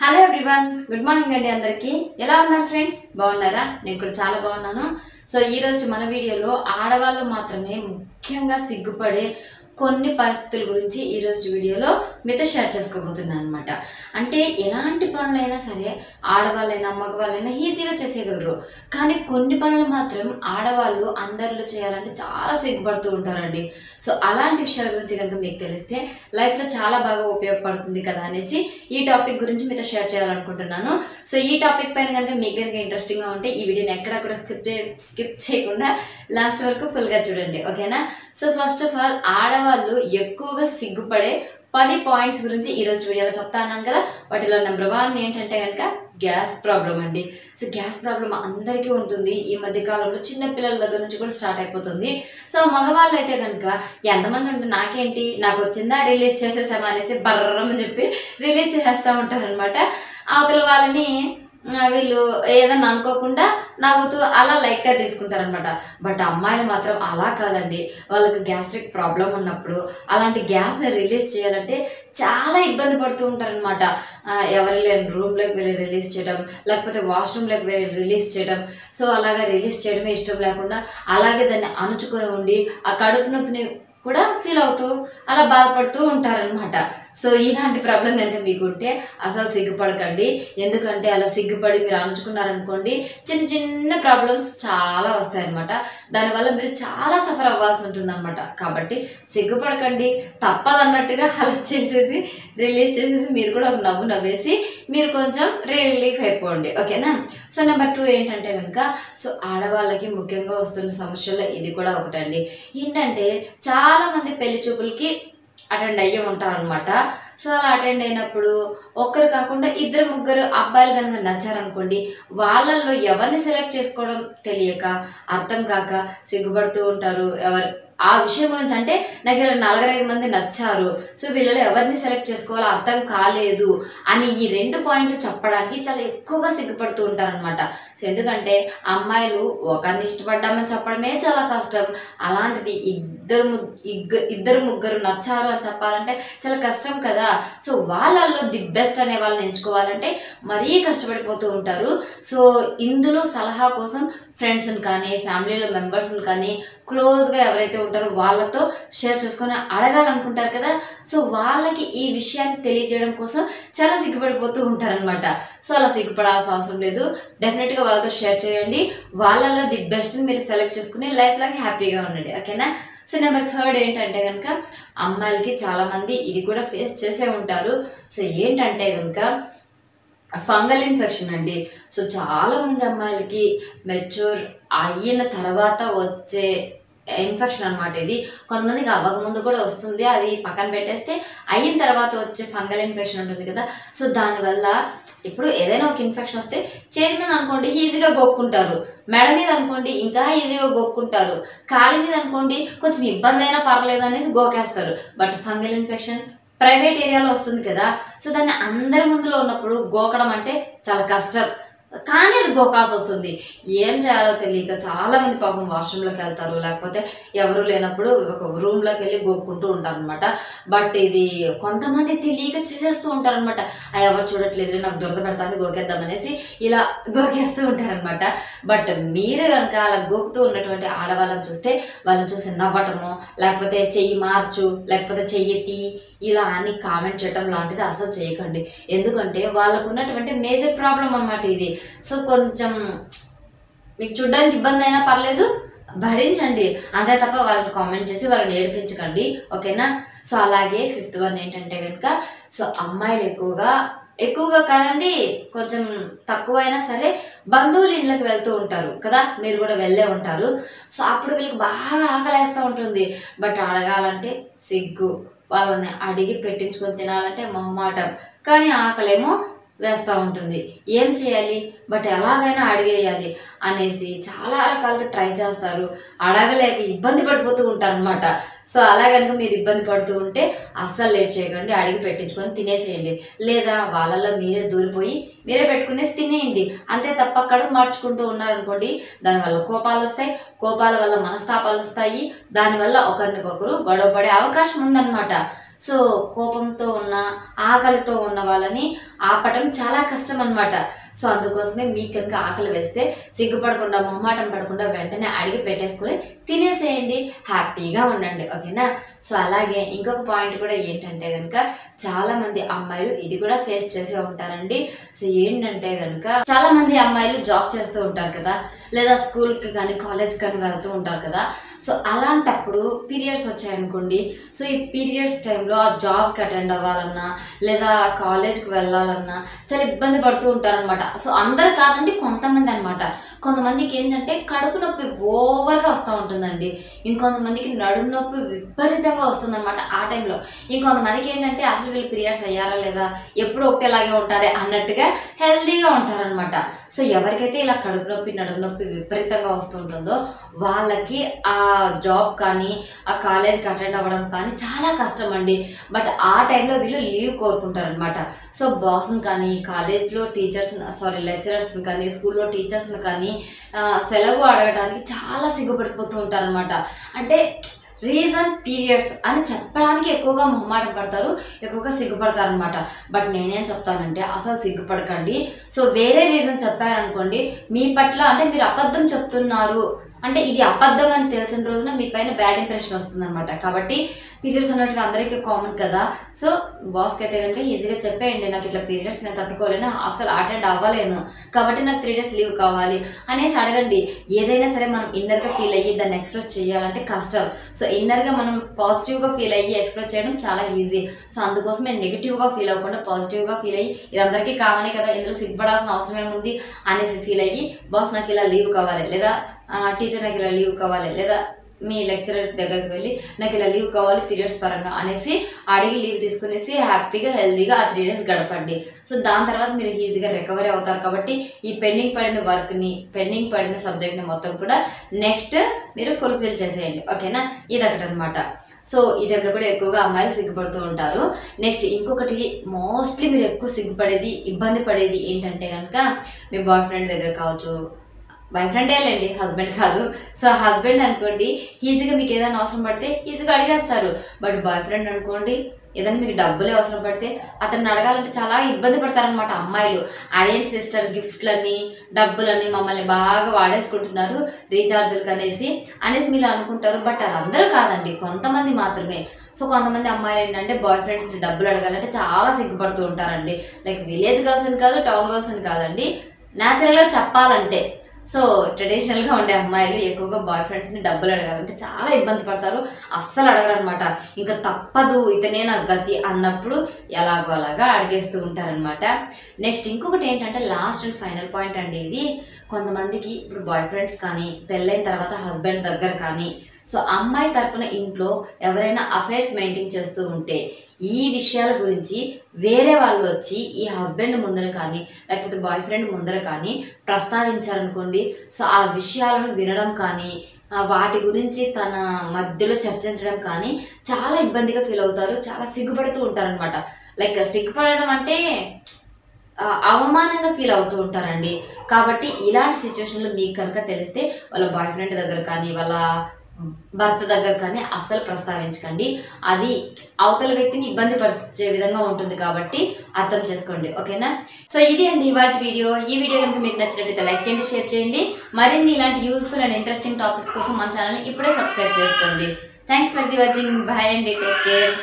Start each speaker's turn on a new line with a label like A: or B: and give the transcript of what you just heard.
A: Hello everyone, good morning అండి. అందరికీ ఎలా ఉన్నారు ఫ్రెండ్స్? బాగున్నారా? నేను కూడా చాలా బాగున్నాను. సో ఈ రోజు మన వీడియోలో ఆడవాళ్ళు మాత్రమే ముఖ్యంగా సిగ్గుపడే కొన్ని పరిస్థితుల గురించి ఈ రోజు వీడియోలో మీతో షేర్ చేసుకోబోతున్నాను అనమాట. అంటే ఎలాంటి పనులైనా సరే ఆడవాళ్ళైనా మగవాళ్ళైనా ఈజీగా చేసేయగలరు, కానీ కొన్ని పనులు మాత్రం ఆడవాళ్ళు అందరిలో చేయాలంటే చాలా సిగ్గుపడుతూ ఉంటారండి. సో అలాంటి విషయాల గురించి కనుక మీకు తెలిస్తే లైఫ్లో చాలా బాగా ఉపయోగపడుతుంది కదా అనేసి ఈ టాపిక్ గురించి మీతో షేర్ చేయాలనుకుంటున్నాను. సో ఈ టాపిక్ పైన కనుక మీకు కనుక ఇంట్రెస్టింగ్గా ఉంటే ఈ వీడియోని ఎక్కడ కూడా స్కిప్ చేయకుండా లాస్ట్ వరకు ఫుల్గా చూడండి, ఓకేనా? సో ఫస్ట్ ఆఫ్ ఆల్ ఆడవాళ్ళు ఎక్కువగా సిగ్గుపడే 10 పాయింట్స్ గురించి ఈరోజు వీడియోలో చెప్తా అన్నాను కదా. వాటిలో నెంబర్ 1 ఏంటంటే కనుక గ్యాస్ ప్రాబ్లం అండి. సో గ్యాస్ ప్రాబ్లం అందరికీ ఉంటుంది. ఈ మధ్య కాలంలో చిన్న పిల్లల దగ్గర నుంచి కూడా స్టార్ట్ అయిపోతుంది. సో మగవాళ్ళు అయితే కనుక ఎంతమంది ఉంటే నాకేంటి, నాకు వచ్చిందా రిలీజ్ చేసేసామా అనేసి బర్రం అని చెప్పి రిలీజ్ చేసేస్తూ ఉంటారనమాట. అవతల వాళ్ళని వీళ్ళు ఏదన్నా అనుకోకుండా నవ్వుతూ అలా లైట్గా తీసుకుంటారనమాట. బట్ అమ్మాయిలు మాత్రం అలా కాదండి. వాళ్ళకి గ్యాస్ట్రిక్ ప్రాబ్లం ఉన్నప్పుడు అలాంటి గ్యాస్ని రిలీజ్ చేయాలంటే చాలా ఇబ్బంది పడుతూ ఉంటారనమాట. ఎవరు లేని రూమ్లోకి వెళ్ళి రిలీజ్ చేయడం, లేకపోతే వాష్రూమ్లోకి వెళ్ళి రిలీజ్ చేయడం. సో అలాగా రిలీజ్ చేయడమే ఇష్టం లేకుండా అలాగే దాన్ని అణుచుకొని ఉండి ఆ కడుపు నొప్పిని కూడా ఫీల్ అవుతూ అలా బాధపడుతూ ఉంటారనమాట. సో ఇలాంటి ప్రాబ్లం కనుక మీకు ఉంటే అసలు సిగ్గుపడకండి. ఎందుకంటే అలా సిగ్గుపడి మీరు అణుచుకున్నారనుకోండి చిన్న చిన్న ప్రాబ్లమ్స్ చాలా వస్తాయన్నమాట. దానివల్ల మీరు చాలా సఫర్ అవ్వాల్సి ఉంటుందన్నమాట. కాబట్టి సిగ్గుపడకండి, తప్పదన్నట్టుగా అలా చేసేసి రిలీజ్ చేసేసి మీరు కూడా ఒక నవ్వు నవ్వేసి మీరు కొంచెం రిలీఫ్ అయిపోండి, ఓకేనా? సో నెంబర్ 2 ఏంటంటే కనుక సో ఆడవాళ్ళకి ముఖ్యంగా వస్తున్న సమస్యల్లో ఇది కూడా ఒకటండి. ఏంటంటే చాలామంది పెళ్లి చూపులకి అటెండ్ అయ్యి ఉంటారనమాట. సో అలా అటెండ్ అయినప్పుడు ఒక్కరు కాకుండా ఇద్దరు ముగ్గురు అబ్బాయిలు కనుక నచ్చారనుకోండి, వాళ్ళల్లో ఎవరిని సెలెక్ట్ చేసుకోవడం తెలియక అర్థం కాక సిగ్గుపడుతూ ఉంటారు. ఆ విషయం గురించి అంటే నాకు ఇలా 4-5 మంది నచ్చారు, సో వీళ్ళలో ఎవరిని సెలెక్ట్ చేసుకోవాలో అర్థం కాలేదు అని ఈ 2 పాయింట్లు చెప్పడానికి చాలా ఎక్కువగా సిగ్గుపడుతూ ఉంటారనమాట. సో ఎందుకంటే అమ్మాయిలు ఒకరిని ఇష్టపడ్డామని చెప్పడమే చాలా కష్టం. అలాంటిది ఇద్దరు ముగ్గురు నచ్చారు అని చెప్పాలంటే చాలా కష్టం కదా. సో వాళ్ళల్లో ది బెస్ట్ అనే వాళ్ళని ఎంచుకోవాలంటే మరీ కష్టపడిపోతూ ఉంటారు. సో ఇందులో సలహా కోసం ఫ్రెండ్స్ని కానీ ఫ్యామిలీలో మెంబర్స్ని కానీ క్లోజ్గా ఎవరైతే ఉంటారో వాళ్ళతో షేర్ చేసుకొని అడగాలనుకుంటారు కదా. సో వాళ్ళకి ఈ విషయాన్ని తెలియజేయడం కోసం చాలా సిగ్గుపడిపోతూ ఉంటారనమాట. సో అలా సిగ్గుపడాల్సిన అవసరం లేదు. డెఫినెట్గా వాళ్ళతో షేర్ చేయండి. వాళ్ళలో ది బెస్ట్ని మీరు సెలెక్ట్ చేసుకుని లైఫ్ లాంగ్ హ్యాపీగా ఉండండి, ఓకేనా? సో నెంబర్ 3 ఏంటంటే కనుక అమ్మాయిలకి చాలామంది ఇది కూడా ఫేస్ చేసే ఉంటారు. సో ఏంటంటే కనుక ఫంగల్ ఇన్ఫెక్షన్ అండి. సో చాలామంది అమ్మాయిలకి మెచ్యూర్ అయిన తర్వాత వచ్చే ఇన్ఫెక్షన్ అనమాట ఇది. కొంతమందికి అవ్వకముందు కూడా వస్తుంది, అది పక్కన పెట్టేస్తే అయిన తర్వాత వచ్చే ఫంగల్ ఇన్ఫెక్షన్ ఉంటుంది కదా. సో దానివల్ల ఇప్పుడు ఏదైనా ఒక ఇన్ఫెక్షన్ వస్తే చేతి మీద అనుకోండి ఈజీగా గోక్కుంటారు, మెడ మీద అనుకోండి ఇంకా ఈజీగా గోక్కుంటారు, కాలి మీద అనుకోండి కొంచెం ఇబ్బంది అయినా పర్లేదు అనేసి గోకేస్తారు. బట్ ఫంగల్ ఇన్ఫెక్షన్ ప్రైవేట్ ఏరియాలో వస్తుంది కదా. సో దాన్ని అందరి ముందులో ఉన్నప్పుడు గోకడం అంటే చాలా కష్టం, కానీ అది గోకాల్సి వస్తుంది. ఏం చేయాలో తెలియక చాలామంది పాపం వాష్రూమ్లోకి వెళ్తారు, లేకపోతే ఎవరు లేనప్పుడు ఒక రూమ్లోకి వెళ్ళి గోక్కుంటూ ఉంటారు అనమాట. బట్ ఇది కొంతమంది తెలియక చేసేస్తూ ఉంటారనమాట. ఎవరు చూడట్లేదు నాకు దురద పెడతాను గోకేద్దామనేసి ఇలా గోకేస్తూ ఉంటారనమాట. బట్ మీరు కనుక అలా గోకుతూ ఉన్నటువంటి ఆడవాళ్ళని చూస్తే వాళ్ళని చూసి నవ్వటము, లేకపోతే చెయ్యి మార్చు, లేకపోతే చెయ్యి తీ, ఇలా అని కామెంట్ చేయడం లాంటిది అసలు చేయకండి. ఎందుకంటే వాళ్ళకు ఉన్నటువంటి మేజర్ ప్రాబ్లం అన్నమాట ఇది. సో కొంచెం మీకు చూడడానికి ఇబ్బంది అయినా పర్లేదు, భరించండి అంతే తప్ప వాళ్ళని కామెంట్ చేసి వాళ్ళని ఏడిపించకండి, ఓకేనా? సో అలాగే 5th వన్ ఏంటంటే కనుక సో అమ్మాయిలు ఎక్కువగా కాదండి, కొంచెం తక్కువైనా సరే బంధువుల ఇళ్ళకి వెళ్తూ ఉంటారు కదా, మీరు కూడా వెళ్ళే ఉంటారు. సో అప్పుడు వీళ్ళకి బాగా ఆకలేస్తూ ఉంటుంది. బట్ అడగాలంటే సిగ్గు, వాళ్ళని అడిగి పెట్టించుకొని తినాలంటే మొహమాటం, కానీ ఆకలేమో వేస్తూ ఉంటుంది. ఏం చేయాలి, బట్ ఎలాగైనా అడిగేయాలి అనేసి చాలా రకాలుగా ట్రై చేస్తారు, అడగలేక ఇబ్బంది పడిపోతూ ఉంటారు అనమాట. సో అలా కనుక మీరు ఇబ్బంది పడుతూ ఉంటే అస్సలు లేట్ చేయకండి, అడిగి పెట్టించుకొని తినేసేయండి. లేదా వాళ్ళల్లో మీరే దూరిపోయి మీరే పెట్టుకునేసి తినేయండి. అంతే తప్ప కడుపు మార్చుకుంటూ ఉన్నారనుకోండి దానివల్ల కోపాలు వస్తాయి, కోపాల వల్ల మనస్తాపాలు వస్తాయి, దానివల్ల ఒకరినికొకరు గొడవ పడే అవకాశం ఉందన్నమాట. సో కోపంతో ఉన్న ఆకలితో ఉన్న వాళ్ళని ఆపటం చాలా కష్టం అన్నమాట. సో అందుకోసమే మీకు కనుక ఆకలి వేస్తే సిగ్గుపడకుండా మొహమాటం పడకుండా వెంటనే అడిగి పెట్టేసుకొని తినేసేయండి, హ్యాపీగా ఉండండి. ఓకేనా? సో అలాగే ఇంకొక పాయింట్ కూడా ఏంటంటే కనుక చాలా మంది అమ్మాయిలు ఇది కూడా ఫేస్ చేసే ఉంటారండి. సో ఏంటంటే కనుక చాలా మంది అమ్మాయిలు జాబ్ చేస్తూ ఉంటారు కదా, లేదా స్కూల్కి కానీ కాలేజ్కి కానీ వెళ్తూ ఉంటారు కదా. సో అలాంటప్పుడు పీరియడ్స్ వచ్చాయనుకోండి, సో ఈ పీరియడ్స్ టైంలో ఆ జాబ్కి అటెండ్ అవ్వాలన్నా లేదా కాలేజ్కి వెళ్ళాలన్నా చాలా ఇబ్బంది పడుతూ ఉంటారనమాట. సో అందరు కాదండి, కొంతమంది అనమాట. కొంతమందికి ఏంటంటే కడుపు నొప్పి ఓవర్గా వస్తూ ఉంటుందండి, ఇంకొంతమందికి నడుము నొప్పి విపరీతంగా వస్తుంది అనమాట ఆ టైంలో. ఇంకొంతమందికి ఏంటంటే అసలు వీళ్ళు పీరియడ్స్ అయ్యారా లేదా, ఎప్పుడు ఒకటేలాగే ఉంటారే అన్నట్టుగా హెల్దీగా ఉంటారనమాట. సో ఎవరికైతే ఇలా కడుపు నొప్పి నడుము నొప్పి విపరీతంగా వస్తుంటుందో వాళ్ళకి ఆ జాబ్ కానీ ఆ కాలేజ్కి అటెండ్ అవ్వడం కానీ చాలా కష్టం అండి. బట్ ఆ టైంలో వీళ్ళు లీవ్ కోరుకుంటారు అనమాట. సో బాస్ని కానీ కాలేజ్లో లెక్చరర్స్ని కానీ స్కూల్లో టీచర్స్ని కానీ సెలవు అడగడానికి చాలా సిగ్గుపడిపోతూ ఉంటారు అనమాట. అంటే రీజన్ పీరియడ్స్ అని చెప్పడానికి ఎక్కువగా మొహమాట పడతారు, ఎక్కువగా సిగ్గుపడతారు అనమాట. బట్ నేనేం చెప్తానంటే అసలు సిగ్గుపడకండి. సో వేరే రీజన్ చెప్పారనుకోండి మీ పట్ల, అంటే మీరు అబద్ధం చెప్తున్నారు అంటే ఇది అబద్ధం అని తెలిసిన రోజున మీ పైన బ్యాడ్ ఇంప్రెషన్ వస్తుంది అనమాట. కాబట్టి పీరియడ్స్ అన్నట్టుగా అందరికీ కామన్ కదా. సో బాస్కి అయితే కనుక ఈజీగా చెప్పేయండి, నాకు ఇట్లా పీరియడ్స్ నేను తట్టుకోలేను, అసలు అటెండ్ అవ్వలేను, కాబట్టి నాకు 3 days లీవ్ కావాలి అనేసి అడగండి. ఏదైనా సరే మనం ఇన్నర్గా ఫీల్ అయ్యి దాన్ని ఎక్స్ప్రెస్ చేయాలంటే కష్టం. సో ఇన్నర్గా మనం పాజిటివ్గా ఫీల్ అయ్యి ఎక్స్ప్రెస్ చేయడం చాలా ఈజీ. సో అందుకోసమే నెగిటివ్గా ఫీల్ అవ్వకుండా పాజిటివ్గా ఫీల్ అయ్యి ఇది అందరికీ కామనే కదా, ఇందులో సిగ్గుపడాల్సిన అవసరం ఏముంది అనేసి ఫీల్ అయ్యి బాస్ నాకు ఇలా లీవ్ కావాలి, లేదా టీచర్ నాకు ఇలా లీవ్ కావాలి, లేదా మీ లెక్చరర్ దగ్గరికి వెళ్ళి నాకు ఇలా లీవ్ కావాలి పీరియడ్స్ పరంగా అనేసి అడిగి లీవ్ తీసుకునేసి హ్యాపీగా హెల్దీగా ఆ 3 days గడపండి. సో దాని తర్వాత మీరు ఈజీగా రికవరీ అవుతారు. కాబట్టి ఈ పెండింగ్ పడిన వర్క్ని, పెండింగ్ పడిన సబ్జెక్ట్ని మొత్తం కూడా నెక్స్ట్ మీరు ఫుల్ఫిల్ చేసేయండి. ఓకేనా? ఇది ఒకటి అనమాట. సో ఈ టైంలో కూడా ఎక్కువగా అమ్మాయిలు సిగ్గుపడుతూ ఉంటారు. నెక్స్ట్ ఇంకొకటి మోస్ట్లీ మీరు ఎక్కువ సిగ్గుపడేది, ఇబ్బంది పడేది ఏంటంటే కనుక మీ బాయ్ ఫ్రెండ్ దగ్గర కావచ్చు, బాయ్ ఫ్రెండే లేండి, హస్బెండ్ కాదు. సో హస్బెండ్ అనుకోండి ఈజీగా మీకు ఏదైనా అవసరం పడితే ఈజీగా అడిగేస్తారు. బట్ బాయ్ ఫ్రెండ్ అనుకోండి ఏదైనా మీకు డబ్బులే అవసరం పడితే అతన్ని అడగాలంటే చాలా ఇబ్బంది పడతారనమాట అమ్మాయిలు. అదేంటి సిస్టర్ గిఫ్ట్లని డబ్బులని మమ్మల్ని బాగా వాడేసుకుంటున్నారు రీఛార్జ్లకు అనేసి మీరు అనుకుంటారు. బట్ అది అందరూ కాదండి, కొంతమంది మాత్రమే. సో కొంతమంది అమ్మాయిలు ఏంటంటే బాయ్ ఫ్రెండ్స్ని డబ్బులు అడగాలంటే చాలా సిగ్గుపడుతూ ఉంటారండి. లైక్ విలేజ్ గర్ల్స్ అని కాదు, టౌన్ గర్ల్స్ అని కాదండి, న్యాచురల్గా చెప్పాలంటే. సో ట్రెడిషనల్గా ఉండే అమ్మాయిలు ఎక్కువగా బాయ్ ఫ్రెండ్స్ని డబ్బులు అడగాలంటే చాలా ఇబ్బంది పడతారు, అస్సలు అడగరు అనమాట. ఇంకా తప్పదు ఇతనే నాకు గతి అన్నప్పుడు ఎలాగో అలాగా అడిగేస్తూ ఉంటారనమాట. నెక్స్ట్ ఇంకొకటి ఏంటంటే లాస్ట్ అండ్ ఫైనల్ పాయింట్ అండి ఇది. కొంతమందికి ఇప్పుడు బాయ్ ఫ్రెండ్స్ కానీ పెళ్ళైన తర్వాత హస్బెండ్ దగ్గర కానీ, సో అమ్మాయి తరపున ఇంట్లో ఎవరైనా అఫైర్స్ మెయింటైన్ చేస్తూ ఉంటే ఈ విషయాల గురించి వేరే వాళ్ళు వచ్చి ఈ హస్బెండ్ ముందర కానీ లేకపోతే బాయ్ ఫ్రెండ్ ముందర కానీ ప్రస్తావించారనుకోండి, సో ఆ విషయాలను వినడం కానీ వాటి గురించి తన మధ్యలో చర్చించడం కానీ చాలా ఇబ్బందిగా ఫీల్ అవుతారు, చాలా సిగ్గుపడుతూ ఉంటారనమాట. లైక్ సిగ్గుపడడం అంటే అవమానంగా ఫీల్ అవుతూ ఉంటారండి. కాబట్టి ఇలాంటి సిచ్యువేషన్లో మీకు కనుక తెలిస్తే వాళ్ళ బాయ్ ఫ్రెండ్ దగ్గర కానీ వాళ్ళ భర్త దగ్గర కానీ అస్సలు ప్రస్తావించకండి. అది అవతల వ్యక్తిని ఇబ్బంది పరిచే విధంగా ఉంటుంది కాబట్టి అర్థం చేసుకోండి. ఓకేనా? సో ఇది అండి ఇవాళ వీడియో. ఈ వీడియో కనుక మీకు నచ్చినట్లయితే లైక్ చేయండి, షేర్ చేయండి. మరిన్ని ఇలాంటి యూస్ఫుల్ అండ్ ఇంట్రెస్టింగ్ టాపిక్స్ కోసం మన ఛానల్ని ఇప్పుడే సబ్స్క్రైబ్ చేసుకోండి. Thanks for the watching. Bye అండి, టేక్ కేర్.